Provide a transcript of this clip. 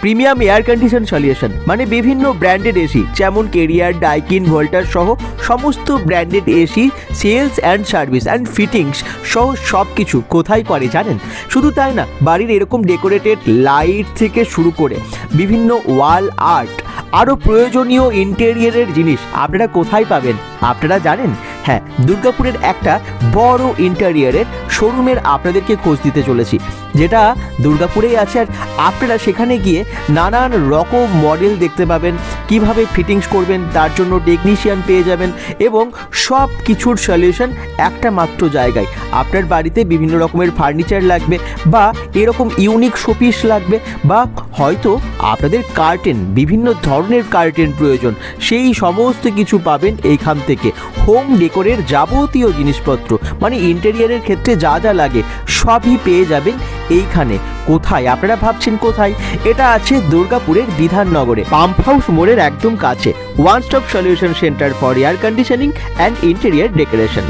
Premium air condition solution মানে বিভিন্ন branded AC যেমন কেরিয়ার, ডাইকিন, ভোল্টাস সহ সমস্ত branded AC sales and service and fittings সহ সব কিছু কোথায় করে জানেন? শুধু তাই না, বাড়ির এরকম ডেকোরেটেড লাইট থেকে শুরু করে বিভিন্ন ওয়াল আর্ট আরও প্রয়োজনীয় ইন্টেরিয়ারের জিনিস আপনারা কোথায় পাবেন আপনারা জানেন? হ্যাঁ, দুর্গাপুরের একটা বড় ইন্টেরিয়ারের শোরুমের আপনাদেরকে খোঁজ দিতে চলেছি, যেটা দুর্গাপুরেই আছে। আর আপনারা সেখানে গিয়ে নানান রকম মডেল দেখতে পাবেন, কিভাবে ফিটিংস করবেন তার জন্য টেকনিশিয়ান পেয়ে যাবেন এবং সব কিছুর সলিউশন একটা মাত্র জায়গায়। আপনার বাড়িতে বিভিন্ন রকমের ফার্নিচার লাগবে বা এরকম ইউনিক শোপিস লাগবে বা হয়তো আপনাদের কার্টেন, বিভিন্ন ধরনের কার্টেন প্রয়োজন, সেই সমস্ত কিছু পাবেন এইখান থেকে। হোম ডেকোরের যাবতীয় জিনিসপত্র মানে ইন্টেরিয়ারের ক্ষেত্রে যা যা লাগে সবই পেয়ে যাবেন এইখানে। কোথায় আপনারা ভাবছেন কোথায়? এটা আছে দুর্গাপুরের বিধাননগরে, পাম্প হাউস মোড়ের একদম কাছে। One stop solution centre for air conditioning and interior decoration.